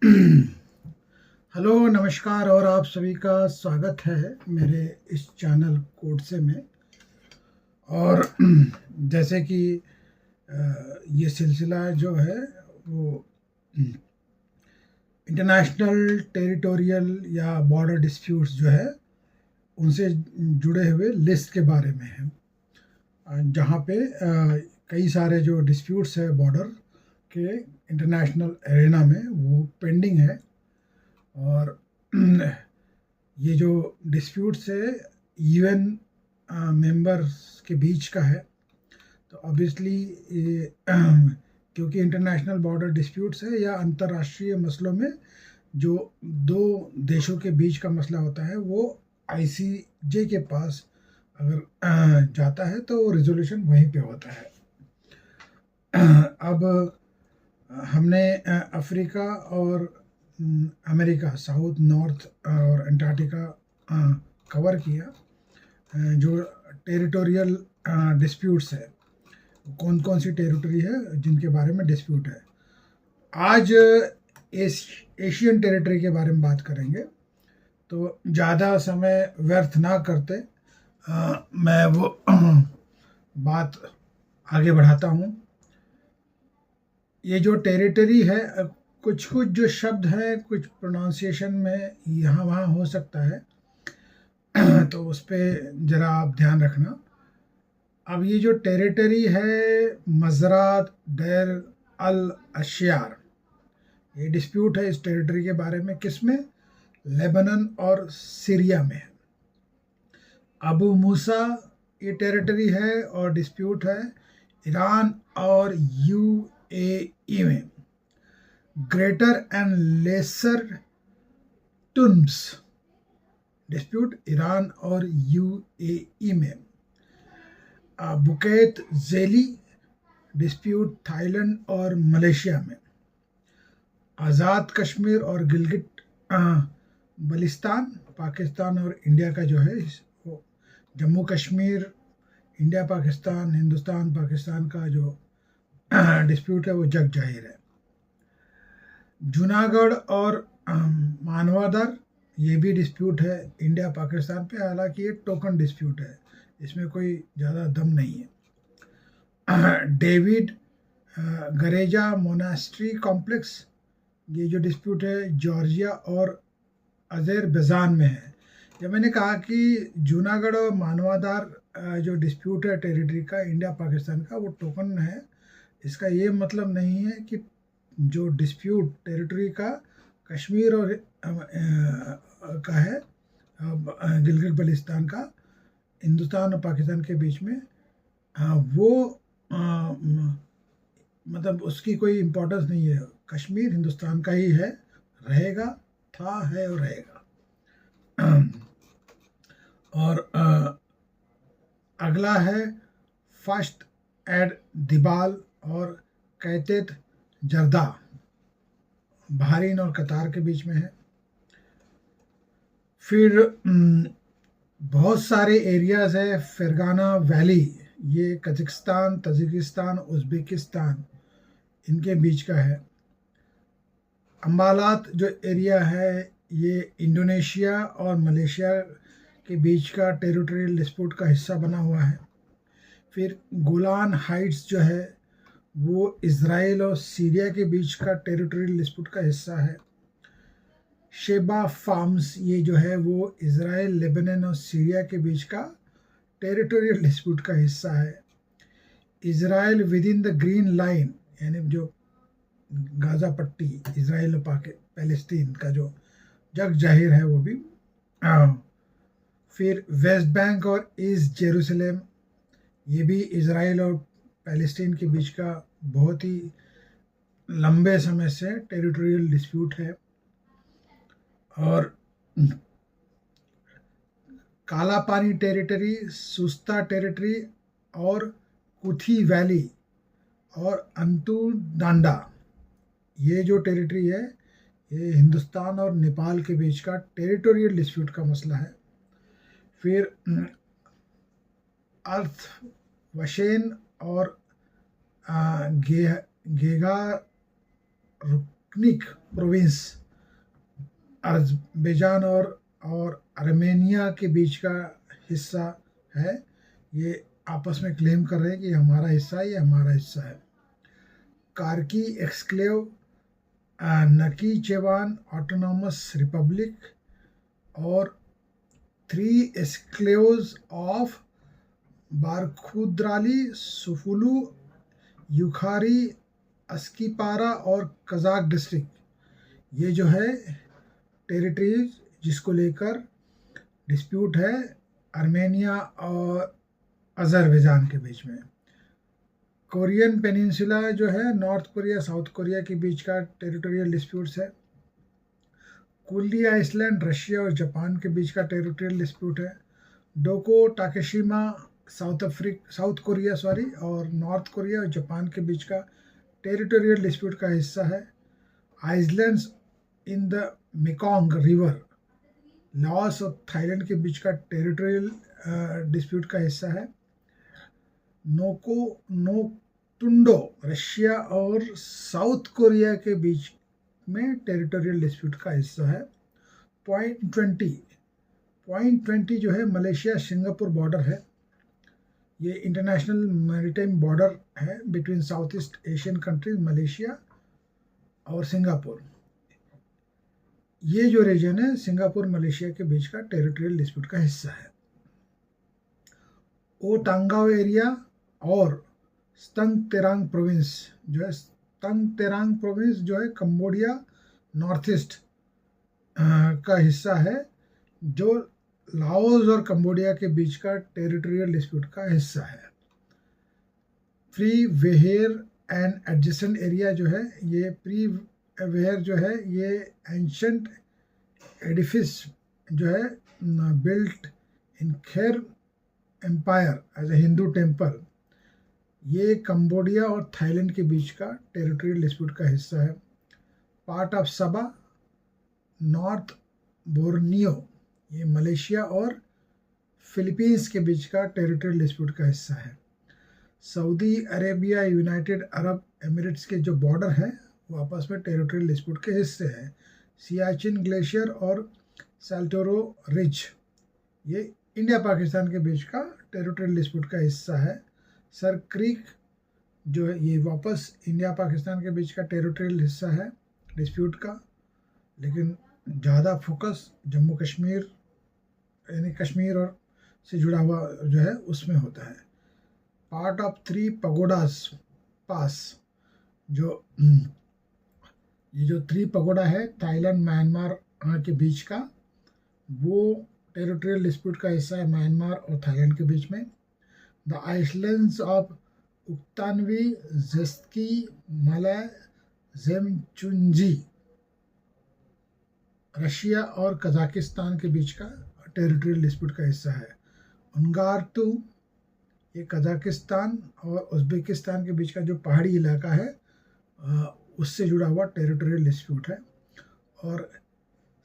Hello, नमस्कार और आप सभी का स्वागत है मेरे इस चैनल कोडसे में। और जैसे कि ये सिलसिला जो है वो इंटरनेशनल टेरिटोरियल या बॉर्डर डिस्प्यूट्स जो है उनसे जुड़े हुए लिस्ट के बारे में है, जहाँ पे कई सारे जो डिस्प्यूट्स है बॉर्डर के इंटरनेशनल एरेना में वो पेंडिंग है। और ये जो डिस्प्यूट्स है यूएन मेंबर्स के बीच का है, तो ऑब्वियसली ये क्योंकि इंटरनेशनल बॉर्डर डिस्प्यूट्स है या अंतर्राष्ट्रीय मसलों में जो दो देशों के बीच का मसला होता है वो आईसीजे के पास अगर जाता है तो रिजोल्यूशन वहीं पे होता है। अब हमने अफ्रीका और अमेरिका, साउथ, नॉर्थ और अंटार्कटिका कवर किया। जो टेरिटोरियल डिस्प्यूट्स है, कौन कौन सी टेरिटरी है जिनके बारे में डिस्प्यूट है। आज एशियन टेरिटरी के बारे में बात करेंगे, तो ज़्यादा समय व्यर्थ ना करते मैं वो बात आगे बढ़ाता हूँ। ये जो टेरिटरी है, कुछ कुछ जो शब्द है कुछ प्रोनाउंसिएशन में यहाँ वहाँ हो सकता है, तो उस पर ज़रा आप ध्यान रखना। अब ये जो टेरिटरी है मज़रात डैर अल अशियार, ये डिस्प्यूट है इस टेरिटरी के बारे में, किसमें? लेबनान और सीरिया में। अबू मूसा ये टेरिटरी है और डिस्प्यूट है ईरान और यूएई में। Greater and lesser Tunbs dispute Iran और यूएई में। बुकेत जेली डिस्प्यूट थाईलैंड और मलेशिया में। आज़ाद कश्मीर और गिलगिट बलिस्तान पाकिस्तान और इंडिया का जो है वो। जम्मू कश्मीर इंडिया पाकिस्तान, हिंदुस्तान पाकिस्तान का जो डिस्प्यूट है वो जग जाहिर है। जूनागढ़ और मानवादर ये भी डिस्प्यूट है इंडिया पाकिस्तान पे, हालांकि ये टोकन डिस्प्यूट है, इसमें कोई ज़्यादा दम नहीं है। डेविड गरेजा मोनास्ट्री कॉम्प्लेक्स, ये जो डिस्प्यूट है जॉर्जिया और अज़रबैजान में है। जब मैंने कहा कि जूनागढ़ और मानवादार जो डिस्प्यूट है टेरिटरी का इंडिया पाकिस्तान का, वो टोकन है, इसका ये मतलब नहीं है कि जो डिस्प्यूट टेरिटरी का कश्मीर और का है, गिलगित बल्तिस्तान का हिंदुस्तान और पाकिस्तान के बीच में, वो मतलब उसकी कोई इम्पोर्टेंस नहीं है। कश्मीर हिंदुस्तान का ही है, रहेगा, था, है और रहेगा। और अगला है फर्स्ट एड दिबाल और कैतेत जर्दा, बहरीन और कतार के बीच में है। फिर बहुत सारे एरियाज़ है फरगाना वैली, ये कजाकिस्तान, तजिकिस्तान, उज़्बेकिस्तान इनके बीच का है। अम्बालात जो एरिया है ये इंडोनेशिया और मलेशिया के बीच का टेरिटोरियल डिस्प्यूट का हिस्सा बना हुआ है। फिर गोलान हाइट्स जो है वो इज़राइल और सीरिया के बीच का टेरिटोरियल डिस्प्यूट का हिस्सा है। शेबा फार्म्स ये जो है वो इज़राइल, लेबनान और सीरिया के बीच का टेरिटोरियल डिस्प्यूट का हिस्सा है। Israel with in the green line, यानी जो गाज़ा पट्टी इज़राइल और पैलेस्टीन का जो जग जाहिर है वो भी। फिर वेस्ट बैंक और ईस्ट जेरूसलम, ये भी इज़राइल और पैलेस्टीन के बीच का बहुत ही लंबे समय से टेरिटोरियल डिस्प्यूट है। और काला पानी टेरिटरी, सुस्ता टेरिटरी और कुथी वैली और अंतुडांडा, ये जो टेरिटरी है ये हिंदुस्तान और नेपाल के बीच का टेरिटोरियल डिस्प्यूट का मसला है। फिर अर्थ वशेन और गेगा टर्कनिक प्रोविंस अज़रबैजान और आर्मेनिया के बीच का हिस्सा है। ये आपस में क्लेम कर रहे हैं कि ये हमारा हिस्सा है, ये हमारा हिस्सा है। कार्की एक्सक्लेव नकीचेवान ऑटोनॉमस रिपब्लिक और 3 एक्सक्लेव्स ऑफ बारखुद्राली, सुफुलू, युखारी, अस्कीपारा और कजाक डिस्ट्रिक्ट, ये जो है टेरिटरीज जिसको लेकर डिस्प्यूट है आर्मेनिया और अज़रबैजान के बीच में। कोरियन पेनिनसुला जो है नॉर्थ कोरिया साउथ कोरिया के बीच का टेरिटोरियल डिस्प्यूट्स है। कुली आइसलैंड रशिया और जापान के बीच का टेरिटोरियल डिस्प्यूट है। डोको टाकेशिमा साउथ कोरिया और नॉर्थ कोरिया और जापान के बीच का टेरिटोरियल डिस्प्यूट का हिस्सा है। Islands in the Mekong river Laos और थाईलैंड के बीच का टेरिटोरियल डिस्प्यूट का हिस्सा है। नोतुंडो रशिया और साउथ कोरिया के बीच में टेरिटोरियल डिस्प्यूट का हिस्सा है। पॉइंट 20 जो है मलेशिया सिंगापुर बॉर्डर है। ये इंटरनेशनल मैरीटाइम बॉर्डर है between south east Asian countries Malaysia और सिंगापुर। ये जो रीजन है सिंगापुर मलेशिया के बीच का टेरिटोरियल डिस्प्यूट का हिस्सा है। ओटांगाओ एरिया और स्तंग तेरांग प्रोविंस जो है कंबोडिया नॉर्थ ईस्ट का हिस्सा है, जो लाओस और कंबोडिया के बीच का टेरिटोरियल डिस्प्यूट का हिस्सा है। फ्री वेहेर एंड एडजेसेंट एरिया जो है, ये प्री वेहेर जो है ये एंशंट एडिफिस जो है built in Khmer empire as a Hindu temple, ये कंबोडिया और थाईलैंड के बीच का टेरिटोरियल डिस्प्यूट का हिस्सा है। Part of Sabah north Borneo, ये मलेशिया और फिलीपींस के बीच का टेरिटोरियल डिस्प्यूट का हिस्सा है। Saudi Arabia United Arab Emirates के जो बॉर्डर है वो आपस में टेरिटोरियल डिस्प्यूट के हिस्से हैं। सियाचिन ग्लेशियर और साल्टोरो रिज, ये इंडिया पाकिस्तान के बीच का टेरिटोरियल डिस्प्यूट का हिस्सा है। सर क्रीक जो है ये वापस इंडिया पाकिस्तान के बीच का टेरिटोरियल हिस्सा है डिस्प्यूट का, लेकिन ज़्यादा फोकस जम्मू कश्मीर यानी कश्मीर और से जुड़ा हुआ जो है उसमें होता है। पार्ट ऑफ 3 पगोडास पास, जो ये जो 3 पगोडा है थाईलैंड म्यांमार के बीच का, वो टेरिटोरियल डिस्प्यूट का हिस्सा है म्यांमार और थाईलैंड के बीच में। द आइसलैंड्स ऑफ उक्तानवी जेस्की मलय जेमचुंजी रशिया और कजाकिस्तान के बीच का टेरिटोरियल डिस्प्यूट का हिस्सा है। उनगारतू, ये कजाकिस्तान और उज़्बेकिस्तान के बीच का जो पहाड़ी इलाका है उससे जुड़ा हुआ टेरिटोरियल डिस्प्यूट है। और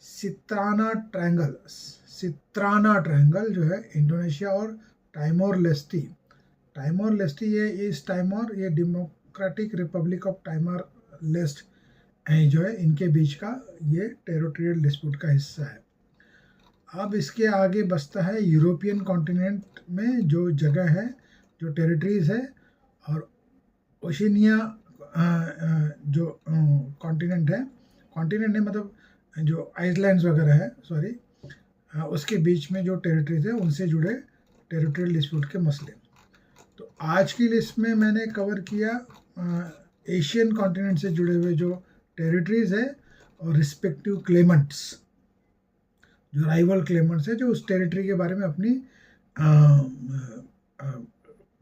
सित्राना ट्रायंगल जो है इंडोनेशिया और टाइमोर लेस्टी ये ईस्ट टाइमोर, ये डेमोक्रेटिक रिपब्लिक ऑफ टाइमोर लेस्ट जो है इनके बीच का ये टेरिटोरियल डिस्प्यूट का हिस्सा है। अब इसके आगे बसता है यूरोपियन कॉन्टिनेंट में जो जगह है, जो टेरिटरीज है, और ओशिनिया जो कॉन्टिनेंट है मतलब जो आइसलैंड्स वगैरह है उसके बीच में जो टेरिटरीज है उनसे जुड़े टेरिटोरियल डिस्प्यूट के मसले। तो आज की लिस्ट में मैंने कवर किया एशियन कॉन्टिनेंट से जुड़े हुए जो टेरिटरीज है और रिस्पेक्टिव क्लेमेंट्स, जो राइवल क्लेमेंट्स है जो उस टेरिटरी के बारे में अपनी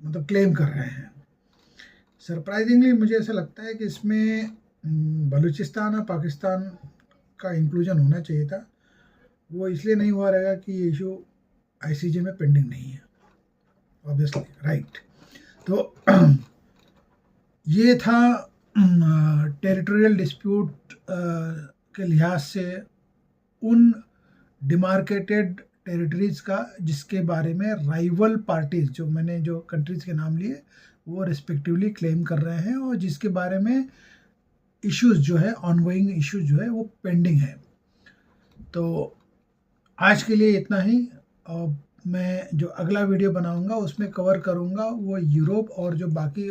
मतलब क्लेम कर रहे हैं। सरप्राइजिंगली मुझे ऐसा लगता है कि इसमें बलूचिस्तान और पाकिस्तान का इंक्लूजन होना चाहिए था। वो इसलिए नहीं हुआ रहेगा कि ये इशू ICJ में पेंडिंग नहीं है, ऑब्वियसली, राइट। तो ये था टेरिटोरियल डिस्प्यूट के लिहाज से उन डिमार्केटेड टेरिटरीज का जिसके बारे में राइवल पार्टीज, जो मैंने जो कंट्रीज़ के नाम लिए वो रिस्पेक्टिवली क्लेम कर रहे हैं, और जिसके बारे में इश्यूज जो है, ऑनगोइंग इश्यूज जो है वो पेंडिंग है। तो आज के लिए इतना ही। और मैं जो अगला वीडियो बनाऊंगा उसमें कवर करूंगा वो यूरोप और जो बाकी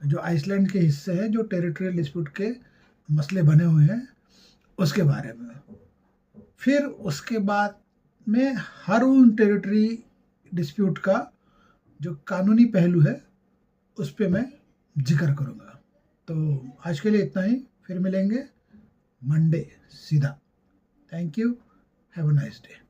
जो आइसलैंड के हिस्से हैं जो टेरिटोरियल डिस्प्यूट के मसले बने हुए हैं उसके बारे में। फिर उसके बाद में हर उन टेरिटरी डिस्प्यूट का जो कानूनी पहलू है उस पर मैं जिक्र करूँगा। तो आज के लिए इतना ही, फिर मिलेंगे मंडे सीधा। Thank you, have a nice day.